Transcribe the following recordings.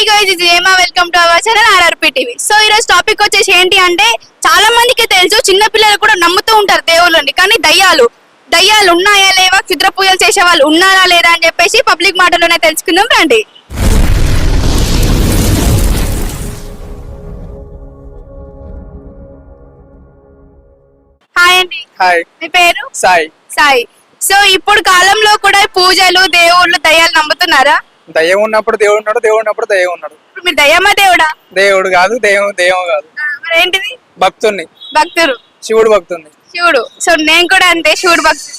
Guys ఇది ఏమా welcome to our channel RRP TV. So ఈ రోజు టాపిక్ వచ్చేసి ఏంటి అంటే చాలా మందికి తెలుసు, చిన్న పిల్లలు కూడా నమ్ముతూ ఉంటారు దేవుళ్ళని. కానీ దయ్యాలు ఉన్నాయా లేవా, క్షుద్ర పూజలు చేసే వాళ్ళు ఉన్నారా లేదా అని చెప్పేసి పబ్లిక్ మాటలోనే తెలుసుకుందాం రండి. హాయ్ అండి. హాయ్, మీ పేరు? సాయి. సాయి. సో ఇప్పుడు కాలంలో కూడా పూజలు దేవుళ్ళు దయ్యాలు నమ్ముతున్నారా? దయ్యం ఉన్నప్పుడు దేవుడు ఉన్నాడు, దేవుడు ఉన్నప్పుడు దయ్యం ఉన్నాడు. ఇప్పుడు మీరు దయ్యమా దేవుడా? దేవుడు కాదు, దయ్యం కాదు. మరి ఏంటిది? భక్తుణ్ణి. భక్తుడు. శివుడు భక్తుణ్ణి. శివుడు. సో నేను కూడా అంతే, శివుడు భక్తుడు.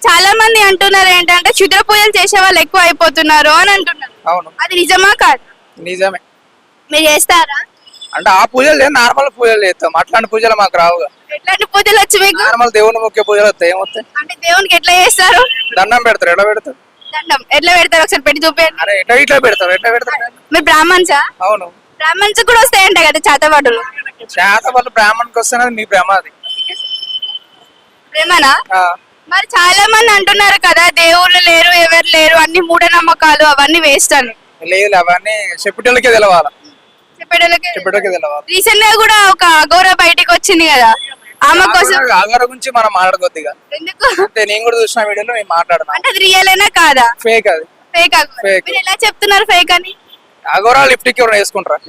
చాలా మంది అంటున్నారు ఏంటంటే క్షుద్ర పూజలు చేసే వాళ్ళు ఎక్కువ అయిపోతున్నారు అని అంటున్నారు. అవును, అది నిజమా కాదు? నిజమే. మీరు చేస్తారా? అంటే ఆ పూజలు లేదు, నార్మల్ పూజలు చేస్తాం. అట్లాంటి పూజలు మాకు రావుగా. ఎట్లాంటి పూజలు వచ్చి మీకు? నార్మల్ దేవుని ముఖ్య పూజలు వస్తాయి. ఏమొస్తాయి? అంటే దేవునికి ఎట్లా చేస్తారు? దండం పెడతారు. ఎట్లా పెడతారు? దండం ఎట్లా పెడతారు? ఒకసారి పెట్టి చూపేయండి. అరే ఎట్లా పెడతారు? ఎట్లా పెడతారు? మీరు బ్రాహ్మణ్సా? అవును, బ్రాహ్మణ్స్ కూడా వస్తాయంట కదా చేతబడులు. చేత వాళ్ళు బ్రాహ్మణ్కి వస్తున్నది మీ భ్రమ. అది ప్రేమనా? మరి చాలా మంది అంటున్నారు కదా దేవుళ్ళు లేరు, ఎవరు లేరు, అన్ని మూఢనమ్మకాలు, అవన్నీ వేస్ట్ అని. లేదు, అవన్నీ చెప్పేటోళ్ళకే తెలవాలి. చెప్పేటోళ్ళకి తెలవాలి. రీసెంట్ గా కూడా ఒక అఘోర బయటికి వచ్చింది కదా, ఆమె కోసం. ఆగార గురించి మనం మాట్లాడకొద్ది. ఎందుకు అంటే నేను కూడా చూసిన వీడియోలో మేము మాట్లాడదాం. అంటే అది రియల్ అయినా కాదా? ఫేక్. అది ఫేక్. Fake. మీరు ఎలా చెప్తున్నారు ఫేక్ అని? అగోరా లిప్టిక్ ఎవరైనా వేసుకుంటారా?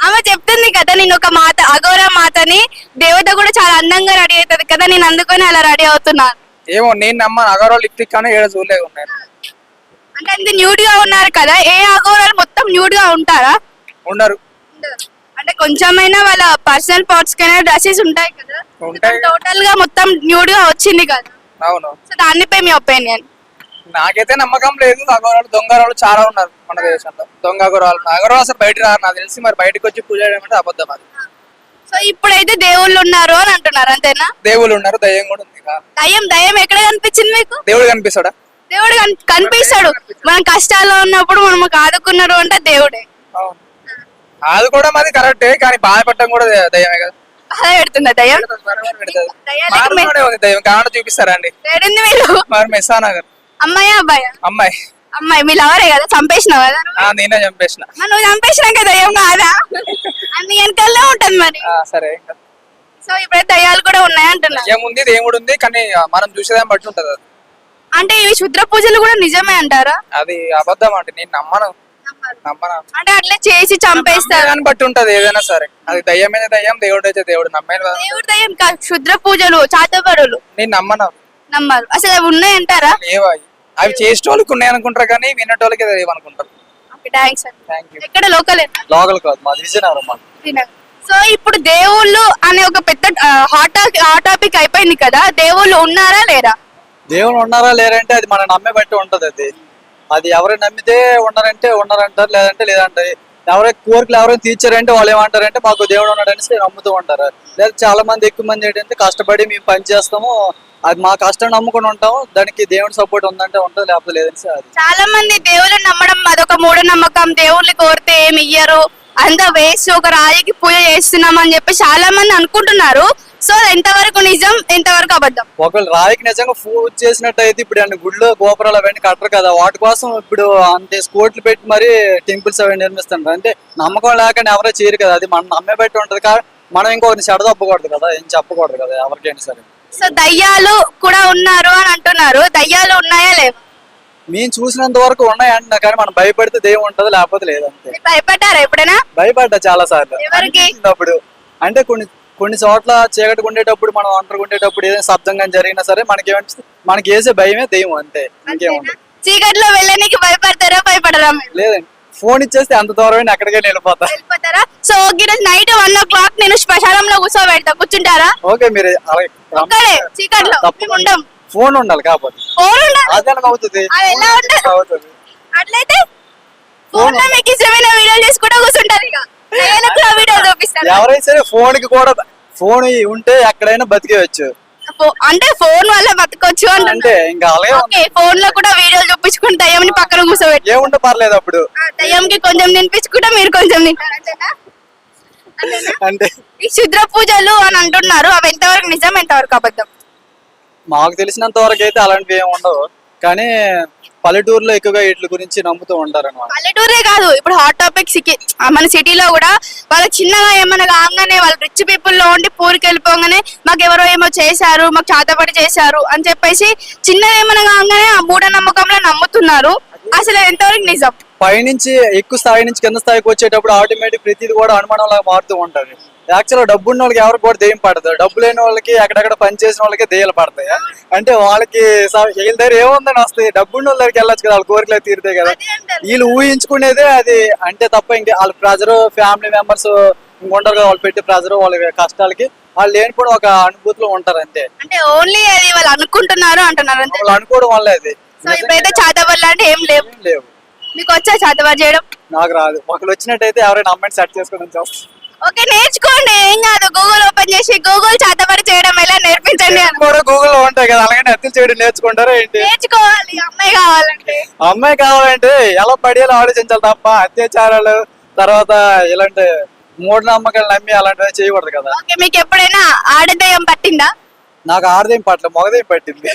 ఆమె చెప్తుంది కదా, నేను ఒక మాత, అఘోర మాతని, దేవత కూడా చాలా అందంగా రెడీ అవుతుంది కదా, నేను అందుకని అలా రెడీ అవుతున్నాను. ఏమో, నేను నమ్మను. అగోరా లిప్టిక్ అని ఏడ చూడలేదు. అంటే అంత న్యూడ్ గా ఉన్నారు కదా, ఏ అఘోరాలు మొత్తం న్యూడ్ గా ఉంటారా? ఉండరు. అంటే కొంచెమైనా వాళ్ళ పర్సనల్ పార్ట్స్ కైనా డ్రెస్సెస్ ఉంటాయి కదా. ఉంటాయి. టోటల్ గా మొత్తం న్యూడ్ గా వచ్చింది కదా. అవును. సో దానిపై మీ ఒపీనియన్? నాకైతే నమ్మకం లేదు. అగోరాలు దొంగరాలు చాలా ఉన్నారు మన దేశంలో. దొంగ అగోరాలు అసలు బయట రారు నాకు తెలిసి. మరి బయటకు వచ్చి పూజ చేయడం అంటే అబద్ధం. అది సో ఇప్పుడైతే దేవుళ్ళు ఉన్నారు అని అంటున్నారు, అంతేనా? దేవుళ్ళు ఉన్నారు, దయ్యం కూడా ఉంది. దయ్యం ఎక్కడ కనిపించింది మీకు? దేవుడు కనిపిస్తాడా? దేవుడు కనిపిస్తాడు. మనం కష్టాల్లో ఉన్నప్పుడు మనం ఆదుకున్నారు అంటే దేవుడే. అవును, అది కూడా మాది కరెక్టే. కానీ బాధపడటం కూడా దయ్యమే కదా. బాధ పెడుతుందా దయ్యం? దయ్యం కావాలంటే చూపిస్తారా అండి? ఏడుంది మీరు? మరి మెస్సానగర్. అమ్మాయి అబ్బాయి? అమ్మాయి. అమ్మాయి. మీ లవరే కదా? చంపేసినావు కదా? నేనే చంపేసిన. నువ్వు చంపేసినాక దయ్యం కాదా? అన్ని వెనకాలనే ఉంటది మరి. సరే. సో ఇప్పుడైతే దయ్యాలు కూడా ఉన్నాయి అంటున్నా. ఏముంది, దేవుడు ఉంది. కానీ మనం చూసేదాన్ని బట్టి ఉంటది. అది అంటే ఇవి క్షుద్ర పూజలు కూడా నిజమే అంటారా? అది అబద్ధం. అంటే నేను నమ్మను. అంటే అట్లా చేసి చంపేస్తారు. దాన్ని బట్టి ఉంటది ఏదైనా సరే. అది దయ్యం మీద దయ్యం, దేవుడు అయితే దేవుడు. నమ్మేది దేవుడు దయ్యం కాదు, క్షుద్ర పూజలు, చాతబడులు నేను నమ్మను. నమ్మరు. అసలు అవి ఉన్నాయంటారా? లేవా? అవి చేసేటోళ్ళకి ఉన్నాయి అనుకుంటారు, కానీ వినేటోళ్ళకి తెలియనుకుంటారు. థ్యాంక్స్. ఎక్కడ లోకల్ కాదు, మాది విజయనగరం. సో ఇప్పుడు దేవుళ్ళు అనే ఒక పెద్ద హాట్ టాపిక్ అయిపోయింది కదా, దేవుళ్ళు ఉన్నారా లేరా? దేవుళ్ళు ఉన్నారా లేరంటే అది మనం నమ్మే బట్టి ఉంటది. అది ఎవరైనా నమ్మితే ఉన్నారంటే ఉన్నారంటారు, లేదంటే లేదంటారు. ఎవరైనా కోరికలు ఎవరైనా తీర్చారంటే వాళ్ళు ఏమంటారంటే మాకు దేవుడు ఉన్నాడని నమ్ముతూ ఉంటారు. లేదా చాలా మంది ఎక్కువ మంది ఏంటంటే కష్టపడి మేము పని చేస్తాము, అది మా కష్టం నమ్ముకుని ఉంటాము, దానికి దేవుడి సపోర్ట్ ఉందంటే ఉంటుంది, లేకపోతే లేదని. అది చాలా మంది దేవుళ్ళు నమ్మడం అదొక మూఢనమ్మకం. దేవుళ్ళు కోరితే ఏమి ఇయ్యరు, అంత వేస్ట్, ఒక రాయికి పూజ చేస్తున్నాం అని చెప్పి చాలా మంది అనుకుంటున్నారు. సో ఎంతవరకు నిజం, ఎంతవరకు అబద్ధం? ఒకవేళ రాయికి నిజంగా పూజ చేసినట్టయితే ఇప్పుడు అన్ని గుళ్ళు గోపురాలు అవన్నీ కట్టరు కదా, వాటి కోసం ఇప్పుడు అంతే కోట్లు పెట్టి మరి టెంపుల్స్ అవన్నీ నిర్మిస్తుంటారు. అంటే నమ్మకం లేక ఎవరో చేయరు కదా, అది మనం నమ్మే బట్టి ఉంటది. కానీ మనం ఇంకొకరిని చెడదొప్పకూడదు కదా, ఏం చెప్పకూడదు కదా ఎవరికైనా సరే. సో దయ్యాలు కూడా ఉన్నారు అని అంటున్నారు, దయ్యాలు ఉన్నాయా లేవా? మేము చూసినంత వరకు ఉన్నాయి అంటున్నా, కానీ మనం భయపడితే దెయ్యం ఉంటది, లేకపోతే లేదంతే. భయపడ్డారా ఎప్పుడైనా? భయపడ్డా చాలా సార్లు. ఎవరికి? అప్పుడు అంటే కొన్ని చోట్ల చీకటి ఉండేటప్పుడు, మనం ఒంటరిగా ఉండేటప్పుడు ఏదైనా శబ్దంగా జరిగినా సరే మనకేమనిపిస్తుంది, మనకి వేసే భయమే దెయ్యం, అంతే, ఇంకేముంది. చీకట్లో వెళ్ళడానికి భయపడతారా, భయపడరా? లేదండి, ఫోన్ ఇచ్చేస్తే అంత దూరం ఎక్కడికైనా వెళ్ళిపోతారా? సో ఈరోజు నైట్ 1 o'clock నేను శ్మశానంలో కూర్చోబెడతా, కూర్చుంటారా? ఓకే, మీరు చీకట్లో ఉండం. ఫోన్ ఉండాలి, కాకపోతే అదే అవుతుంది. అవుతుంది అట్లయితే ఫోన్ లో మీకు ఇష్టమైన వీడియోలు చేసుకుంటూ కూర్చుంటారు. ఇక వీడియో చూపిస్తారు. ఎవరైనా సరే ఫోన్ కి కూడా, ఫోన్ ఉంటే ఎక్కడైనా బతికేయచ్చు. అంటే ఫోన్ వల్ల బతకొచ్చు అంటే ఇంకా అలాగే ఫోన్ లో కూడా వీడియోలు చూపించుకుని దయ్యంని పక్కన కూర్చోబెట్టి ఏముంటే పర్లేదు. అప్పుడు దయ్యంకి కొంచెం తినిపించుకుంటా, మీరు కొంచెం తింటారు, అంటే ఈ క్షుద్ర పూజలు అని అంటున్నారు, అవి ఎంతవరకు నిజం, ఎంతవరకు అబద్ధం? మాకు తెలిసినంత వరకు అయితే అలాంటివి ఏమి ఉండవు. కానీ పల్లెటూరులో ఎక్కువగా వీటి గురించి నమ్ముతూ ఉంటారు అనమాట. పల్లెటూరే కాదు, ఇప్పుడు హాట్ టాపిక్ మన సిటీలో కూడా వాళ్ళ చిన్నగా ఏమైనా కాగానే వాళ్ళు రిచ్ పీపుల్ లో ఉండి పూరికి వెళ్ళిపోగానే మాకు ఎవరో ఏమో చేశారు, మాకు చేతపడి చేశారు అని చెప్పేసి చిన్నగా ఏమైనా కాగానే ఆ మూఢనమ్మకంలో నమ్ముతున్నారు. అసలు ఎంతవరకు నిజం? పైనుంచి ఎక్కువ స్థాయి నుంచి కింద స్థాయికి వచ్చేటప్పుడు ఆటోమేటిక్ ప్రతిది కూడా అనుమానం లాగా మారుతూ ఉంటది. యాక్చువల్గా డబ్బు ఉన్న వాళ్ళకి ఎవరికి కూడా దెయ్యం పడదు, డబ్బు లేని వాళ్ళకి అక్కడక్కడ పని చేసిన వాళ్ళకి దెయ్యాలు పడతాయి. అంటే వాళ్ళకి వీళ్ళ దగ్గర ఏముందని వస్తాయి, డబ్బు ఉన్న వాళ్ళ దగ్గరికి వెళ్ళొచ్చు కదా, వాళ్ళ కోరికలు తీరుతాయి కదా. వీళ్ళు ఊహించుకునేదే అది అంటే తప్ప ఇంకా వాళ్ళ ప్రెజర్, ఫ్యామిలీ మెంబర్స్ ఉండరు కదా, వాళ్ళు పెట్టే ప్రెజర్, వాళ్ళ కష్టాలకి వాళ్ళు లేని కూడా ఒక అనుభూతిలో ఉంటారు అంతే. అంటే ఓన్లీ అది వాళ్ళు అనుకుంటున్నారు అంటున్నారు అంతే. వాళ్ళు అనుకోవడం వల్ల అది. సో ఇప్పుడైతే చేతబడులు అంటే ఏం లేవు. లేవు. మీకు వచ్చా చేతబడి చేయడం? నాకు రాదు. ఒకళ్ళు వచ్చినట్టయితే ఎవరైనా అమ్మాయిని సెట్ చేసుకోవడం చేస్తారు. ఓకే, నేర్చుకోండి, ఏం కాదు. గూగుల్ ఓపెన్ చేసి గూగుల్ చేతబడి చేయడం ఎలా నేర్పించండి అని కూడా గూగుల్లో ఉంటాయి కదా, అలాగే ఎత్తులు చేయడం నేర్చుకుంటారా ఏంటి? నేర్చుకోవాలి. అమ్మాయి కావాలంటే అమ్మాయి కావాలంటే ఎలా పడేలా ఆలోచించాలి తప్ప అత్యాచారాలు తర్వాత ఇలాంటి మూఢనమ్మకాలు నమ్మి అలాంటివి చేయకూడదు కదా. ఓకే, మీకు ఎప్పుడైనా ఆడదయం పట్టిందా? నాకు ఆడదేం పట్ల మొగదేం పట్టింది.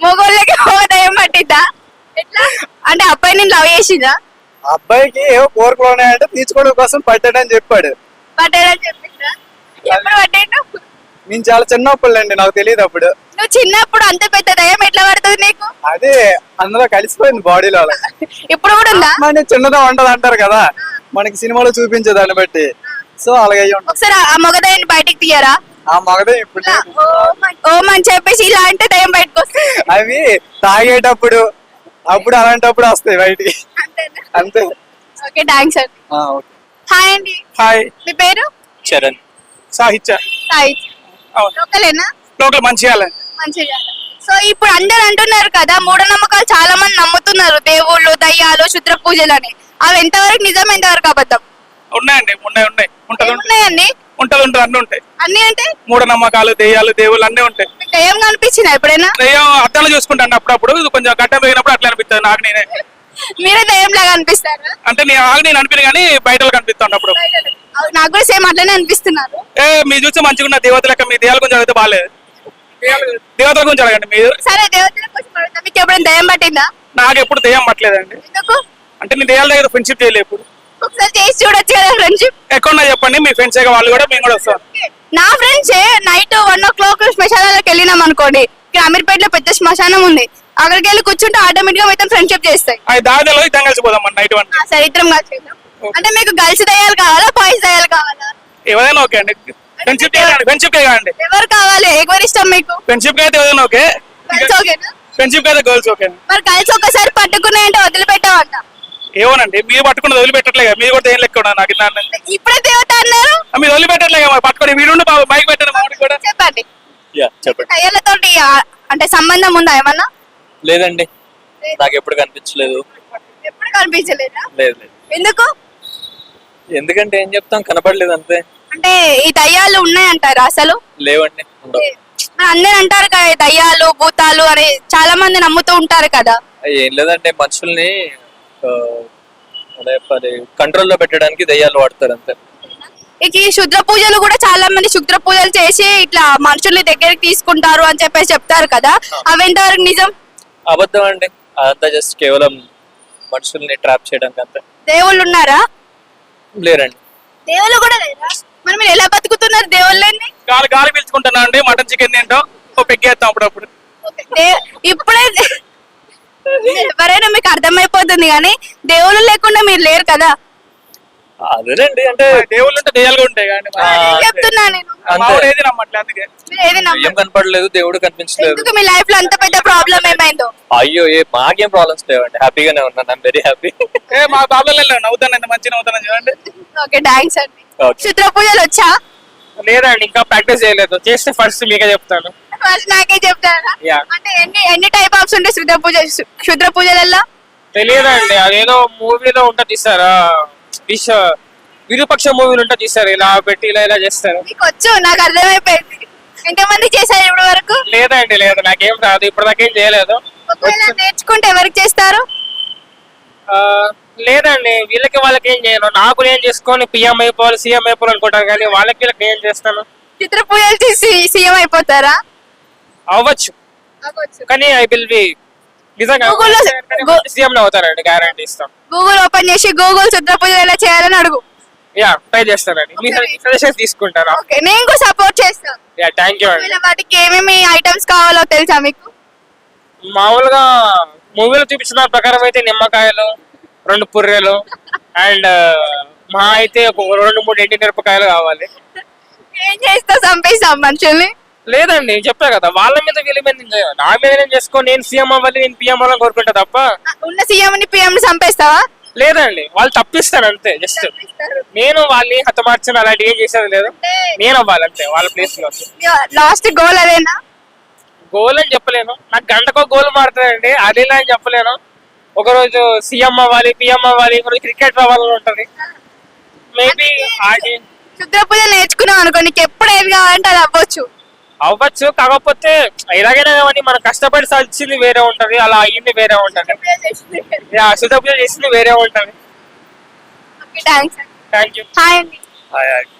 మొగోళ్ళకి దయం పట్టిందా? ఎట్లా అంటే అబ్బాయి నేను లవ్ చేసిందా? అబ్బాయికి ఏవో కోరికలు ఉన్నాయంటే తీర్చుకోవడం కోసం పట్టాడని చెప్పాడు. పట్టాడని చెప్పిందా? ఎప్పుడు పట్టాడు? నేను చాలా చిన్నప్పుడులేండి, నాకు తెలియదు అప్పుడు. నువ్వు చిన్నప్పుడు అంత పెద్ద దయం ఎట్లా పడుతుంది నీకు? అదే అందులో కలిసిపోయింది బాడీలో. ఇప్పుడు కూడా ఉందా? మన చిన్నదా ఉండదు అంటారు కదా, మనకి సినిమాలో చూపించే దాన్ని బట్టి. సో అలాగే ఉంటుంది. ఒకసారి ఆ మగదయాన్ని బయటికి తీయరా? ఆ మగదే ఇప్పుడు ఓం అని చెప్పేసి ఇలా అంటే దయం బయటకు వస్తుంది. అవి తాగేటప్పుడు అప్పుడు అలాంటప్పుడు వస్తాయి బయటికి అంతే. ఓకే, థ్యాంక్స్ అండి. ఓకే. హాయ్ అండి. హాయ్, మీ పేరు? చరణ్. సాహిత్య సాయి. అవును. లోకలేనా? లోకల్ మంచిగా మంచిగా. సో ఇప్పుడు అందరు అంటున్నారు కదా, మూఢనమ్మకాలు చాలా మంది నమ్ముతున్నారు, దేవుళ్ళు, దయ్యాలు, క్షుద్ర పూజలు అని. అవి ఎంతవరకు నిజం, ఎంతవరకు అబద్ధం? ఉన్నాయండి, ఉన్నాయి ఉంటది ఏమున్నాయండి? ఉంటది అన్ని ఉంటాయి. అన్ని అంటే మూఢనమ్మకాలు, దెయ్యాలు, దేవుళ్ళు అన్నీ ఉంటాయి. మీకు దయ్యం కనిపించిందా ఎప్పుడైనా? దెయ్యం అద్దాలు చూసుకుంటాను అప్పుడప్పుడు, కొంచెం గడ్డ పెరిగినప్పుడు అట్లా అనిపిస్తుంది నాకు నేనే. మీరే దయ్యం లాగా అనిపిస్తారా? అంటే నేను అనిపిన కానీ బయట కనిపిస్తాను అప్పుడు. నాకు కూడా సేమ్ అట్లనే అనిపిస్తున్నారు. మీరు చూస్తే మంచిగా ఉన్న దేవత లెక్క, మీ దేవాల గురించి అడిగితే బాగాలేదు. దేవతల గురించి అడగండి మీరు. సరే, దేవతల కోసం అడుగుతా. మీకు ఎప్పుడైనా దయ్యం పట్టిందా? నాకు ఎప్పుడు దెయ్యం పట్టలేదండి. ఎందుకు? అంటే నేను దెయ్యాల దగ్గర ఫ్రెండ్షిప్ చేయలేదు ఎప్పుడు. ఒకసారి చేసి చూడొచ్చు కదా ఫ్రెండ్షిప్. ఎక్కడున్నా చెప్పండి, మీ ఫ్రెండ్స్ వాళ్ళు కూడా మేము కూడా వస్తాం. నా ఫ్రెండ్సే నైట్ 1 o'clock శ్మశానాలకు వెళ్ళినాం అనుకోండి, ఇక్కడ అమీర్పేటలో పెద్ద శ్మశానం ఉంది, అక్కడికి వెళ్ళి కూర్చుంటే ఆటోమేటిక్ గా మొత్తం ఫ్రెండ్షిప్ చేస్తాయి. అది దాదాలో ఇద్దరం కలిసిపోదాం మన నైట్ 1. సరే, ఇద్దరం కలిసి వెళ్దాం. అంటే మీకు గర్ల్స్ దయ్యాలు కావాలా, బాయ్స్ దయ్యాలు కావాలా? ఎవరైనా ఓకే అండి, ఫ్రెండ్షిప్ కాదండి. ఎవరు కావాలి? ఎవరు ఇష్టం మీకు? ఫ్రెండ్షిప్ అయితే ఎవరైనా ఓకే, గర్ల్స్ ఓకేనా? ఫ్రెండ్షిప్ అయితే గర్ల్స్ ఓకే. మరి గర్ల్స్ ఒక్కసారి పట్టుకున్నాయంటే వదిలిపెట్టావంట. ఏమోనండి, మీరు పట్టుకుని వదిలిపెట్టట్లేదు, మీరు కూడా ఏం లెక్క నాకు ఇప్పుడే దేవత అన్నారు, మీరు వదిలిపెట్టట్లేదు పట్టుకొని. మీరు బైక్ పెట్టండి మామిడి కూడా. చెప్పండి. చెప్పండి. దయ్యాలతోటి అంటే సంబంధం ఉందా ఏమన్నా? లేదండి, నాకు ఎప్పుడు కనిపించలేదు. ఎప్పుడు కనిపించలేదా? లేదు. ఎందుకు? ఎందుకంటే ఏం చెప్తాం, కనపడలేదు అంతే. అంటే ఈ దయ్యాలు ఉన్నాయంటారా అసలు? లేవండి, ఉండవు. మరి అందరూ అంటారు కదా దయ్యాలు, భూతాలు అని చాలా మంది నమ్ముతూ ఉంటారు కదా. ఏం లేదంటే మనుషుల్ని కంట్రోల్లో పెట్టడానికి దయ్యాలు వాడతారు అంతే. ఇక ఈ క్షుద్ర పూజలు కూడా చాలా మంది క్షుద్ర పూజలు చేసి ఇట్లా మనుషుల్ని దగ్గరికి తీసుకుంటారు అని చెప్పేసి చెప్తారు కదా, అవి ఎంతవరకు నిజం? అబద్ధం అండి, అదంతా జస్ట్ కేవలం మనుషుల్ని ట్రాప్ చేయడానికి అంతే. దేవుళ్ళు ఉన్నారా? లేరండి. దేవుళ్ళు కూడా లేరా? మరి మీరు ఎలా బతుకుతున్నారు దేవుళ్ళని? గాలి పీల్చుకుంటున్నా అండి, మటన్ చికెన్ తింటాం, పెగ్గేస్తాం అప్పుడప్పుడు. ఇప్పుడే ఎవరైనా మీకు అర్థమైపోతుంది కానీ దేవుళ్ళు లేకుండా మీరు లేరు కదా. అదేనండి, అంటే దేవుళ్ళు ఉంటే దెయ్యాలు ఉంటాయి కానీ చెప్తున్నా నేను. ఏది నమ్మట్లేదు, అందుకే మీరు ఏది నమ్మరు. ఏం కనపడలేదు, దేవుడు కనిపించలేదు. ఎందుకు మీ లైఫ్ లో అంత పెద్ద ప్రాబ్లం ఏమైందో? అయ్యో, మాకేం ప్రాబ్లమ్స్ లేవండి, హ్యాపీగానే ఉన్నాను. I'm very happy. మా ప్రాబ్లం లేదు, నవ్వుతాను, ఎంత మంచిగా నవ్వుతాను చూడండి. ఓకే, థ్యాంక్స్ అండి. క్షుద్ర పూజలు వచ్చా? లేదండి, ఇంకా ప్రాక్టీస్ చేయలేదు, చేస్తే ఫస్ట్ మీకే చెప్తాను. ఫస్ట్ నాకే చెప్తారా? Yeah. అంటే ఎన్ని టైప్ ఆఫ్స్ ఉంటాయి క్షుద్ర పూజలలో? తెలియదండి, అదేదో మూవీలో ఉంటుంది తీస్తారా, విరూపక్ష మూవీలు ఉంటుంది తీస్తారు, ఇలా పెట్టి ఇలా చేస్తారు. మీకు వచ్చు, నాకు అర్థమైపోయింది. ఎంతమంది చేశారు ఇప్పటి వరకు? లేదండి, లేదు, నాకేం రాదు, ఇప్పటిదాకేం చేయలేదు. ఒకవేళ నేర్చుకుంటే ఎవరికి చేస్తారు? లేదండి, వీళ్ళకి వాళ్ళకి ఏం చేయను, నాకు నేను చేసుకొని పిఎం అయిపోవాలి, సీఎం అయిపోవాలి అనుకుంటాను, కానీ వాళ్ళకి వీళ్ళకి ఏం చేస్తాను. చిత్ర పూజలు చేసి సీఎం అయిపోతారా? అవ్వచ్చు, కానీ ఐ విల్ బి నిజంగా Google లో సీఎం అవుతారండి, గ్యారంటీ ఇస్తాం. గూగుల్ ఓపెన్ చేసి గూగుల్ క్షుద్ర పూజలు ఎలా చేయాలని అడుగు. యా ట్రై చేస్తానండి, మీ సజెషన్స్ తీసుకుంటాను. ఓకే, నేను కూడా సపోర్ట్ చేస్తాను. యా థ్యాంక్ యూ అండి. వాటికి ఏమేమి ఐటమ్స్ కావాలో తెలుసా మీకు? మామూలుగా మూవీలో చూపించిన ప్రకారం అయితే నిమ్మకాయలు, 2 పుర్రెలు అండ్ మా అయితే ఒక 2-3 ఎండి మిరపకాయలు కావాలి. ఏం చేస్తా, చంపేస్తాం మనుషుల్ని. లేదండి చెప్పా కదా, వాళ్ళ మీద వీళ్ళ మీద నేను చేయను. నా మీద నేను చేసుకో, నేను సీఎం అవ్వాలి, నేను పిఎం అవ్వాలని కోరుకుంటా తప్ప. ఉన్న సీఎం ని పిఎం ని చంపేస్తావా? లేదండి, వాళ్ళు తప్పిస్తాను అంతే. జస్ట్ నేను వాళ్ళని హతమార్చిన అలాంటి ఏం చేసేది లేదు. నేను అవ్వాలి అంతే వాళ్ళ ప్లేస్ లో. లాస్ట్ గోల్ అదేనా? గోల్ అని చెప్పలేను, నాకు గంటకో గోల్ మారుతుందండి, అదేలా అని చెప్పలేను. ఒకరోజు సీఎం అవ్వాలి, పిఎం అవ్వాలి, ఒకరోజు క్రికెట్ అవ్వాలని ఉంటది. మేబీ ఆడి క్షుద్ర పూజ నేర్చుకున్నాం అనుకో, నీకు ఎప్పుడు ఏది కావాలంటే అది అవ్వచ్చు. అవ్వచ్చు, కాకపోతే ఎలాగైనా కానీ మనం కష్టపడి సాధించింది వేరే ఉంటది, అలా అయ్యింది వేరే ఉంటది. సుధపూజ చేసింది వేరే ఉంటది. Okay, thanks. Thank you. Hi అండి,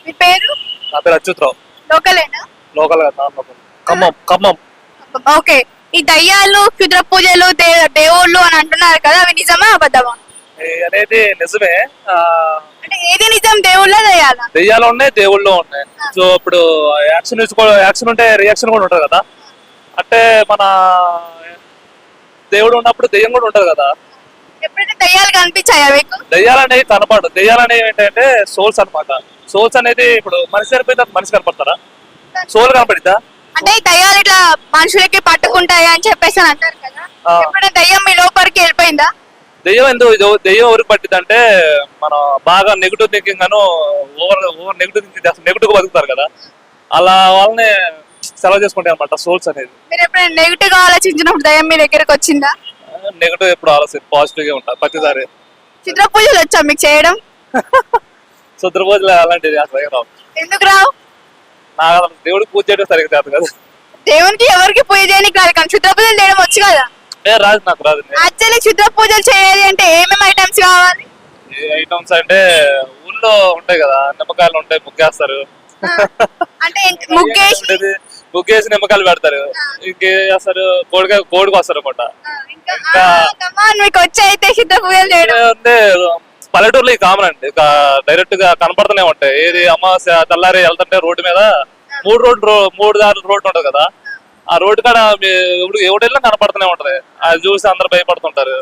మీ పేరు? నా పేరు అచ్యుతరావు. లోకలేనా? లోకల్ ఖమ్మం. ఓకే, ఈ దయ్యాలు క్షుద్ర పూజలు దేవుళ్ళు అని అంటున్నారు కదా, అవి నిజమా అబద్ధమా? అనేది నిజమే. అంటే ఏది నిజం, దేవుళ్ళ దయ్యాలా? దెయ్యాలు ఉన్నాయి, దేవుళ్ళు ఉన్నాయి. సో ఇప్పుడు యాక్షన్ ఉంటే రియాక్షన్ కూడా ఉంటది కదా. అంటే మన దేవుడు ఉన్నప్పుడు దెయ్యం కూడా ఉంటది కదా. ఎప్పుడైతే దయ్యాలు కనిపించాయా మీకు? దెయ్యాలు అనేవి కనపడదు. దెయ్యాలు అనేవి ఏంటంటే సోల్స్ అన్నమాట. సోల్స్ అనేది ఇప్పుడు మనిషి చనిపోయిన తర్వాత మనిషి కనపడతారా? సోల్ కనపడిద్దా? అంటే ఈ దయ్యాలు ఇట్లా మనుషులకి పట్టుకుంటాయి అని చెప్పేసి అని అంటారు కదా, ఎప్పుడైనా దయ్యం మీ లోపలికి వెళ్ళిపోయిందా? దెయ్యం దెయ్యం ఎవరికి పట్టింది అంటే మనం బాగా నెగిటివ్ థింకింగ్ గాను ఓవర్ నెగిటివ్ థింకింగ్ నెగిటివ్ బతుకుతారు కదా, అలా వాళ్ళని సెలవు చేసుకుంటాయి అనమాట సోల్స్ అనేది. మీరు ఎప్పుడైనా నెగిటివ్ గా ఆలోచించినప్పుడు దయ్యం మీ దగ్గరకు వచ్చిందా? నెగిటివ్ ఎప్పుడు ఆలోచన పాజిటివ్ గా ఉంటారు ప్రతిసారి. చిత్ర పూజలు వచ్చా మీకు చేయడం? శుద్ర పూజలు అలాంటిది అసలు రావు. ఎందుకు రావు? నాకు అసలు దేవుడికి పూజ చేయడం సరిగ్గా చేత కదా. దేవునికి ఎవరికి పూజ చేయడానికి రాదు, కానీ క్షుద్ర పూజలు చేయడం వచ్చు కదా. రాదు, నాకు రాదు. యాక్చువల్లీ క్షుద్ర పూజలు చేయాలి అంటే ఏమేమి ఐటమ్స్ కావాలి? ఐటమ్స్ అంటే ఊళ్ళో ఉంటాయి కదా, నిమ్మకాయలు ఉంటాయి, ముగ్గేస్తారు. అంటే ముగ్గేసి ముగ్గేసి నిమ్మకాయలు పెడతారు. ఇంకేం చేస్తారు, కోడికి వస్తారు అనమాట. మీకు వచ్చి అయితే క్షుద్ర పూజలు చేయడం అంటే పల్లెటూరులో ఈ కామన్ అండి. డైరెక్ట్ గా కనపడుతూనే ఉంటాయి. ఏది అమావాస్య తెల్లారి వెళ్తుంటే రోడ్డు మీద 3 దారులు రోడ్డు ఉంటది కదా, ఆ రోడ్డు కాడ ఎవడెళ్ళినా కనపడుతూనే ఉంటది. అది చూసి అందరు భయపడుతుంటారు.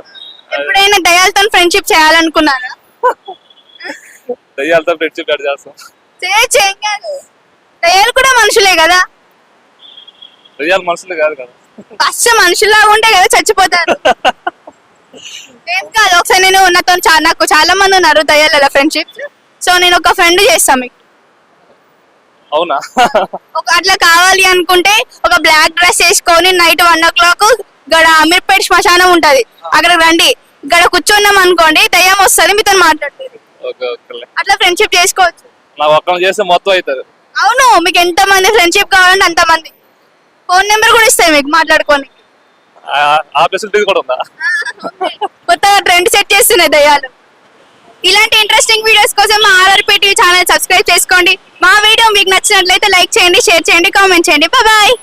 ఎప్పుడైనా దయాలతో ఫ్రెండ్షిప్ చేయాలనుకున్నారా? దయ్యాలతో ఫ్రెండ్షిప్ యాడ్ చేస్తాం. దయాలు కూడా మనుషులే కదా. దయ్యాలు మనుషులు కాదు కదా, ఫస్ట్ మనుషుల్లాగా ఉంటే కదా చచ్చిపోతారు. ఏం కాదు, ఒకసారి నేను నాకు చాలా మంది ఉన్నారు దయ్యాల ఫ్రెండ్షిప్. సో నేను ఒక ఫ్రెండ్ చేస్తాను మీకు. అవునా? అట్లా కావాలి అనుకుంటే ఒక బ్లాక్ డ్రెస్ వేసుకొని నైట్ 1 o'clock గడ అమీర్పేట శ్మశానం ఉంటది, అక్కడికి రండి. గడ కూర్చున్నాం అనుకోండి, దయ్యం వస్తుంది, మీతో మాట్లాడుతుంది. అట్లా ఫ్రెండ్షిప్ చేసుకోవచ్చు. నాకు ఒక్కరు చేస్తే మొత్తం అవుతుంది. అవును, మీకు ఎంత మంది ఫ్రెండ్షిప్ కావాలంటే అంత మంది. ఫోన్ నెంబర్ కూడా ఇస్తాయి మీకు మాట్లాడుకోని. ఆ ఫెసిలిటీ కూడా ఉందా? కొత్తగా ట్రెండ్ సెట్ చేస్తున్నాయి దయ్యాలు. ఇలాంటి ఇంట్రెస్టింగ్ వీడియోస్ కోసం మా RRP TV ఛానల్ సబ్స్క్రైబ్ చేసుకోండి. మా వీడియో మీకు నచ్చినట్లయితే లైక్ చేయండి, షేర్ చేయండి, కామెంట్ చేయండి. బాయ్.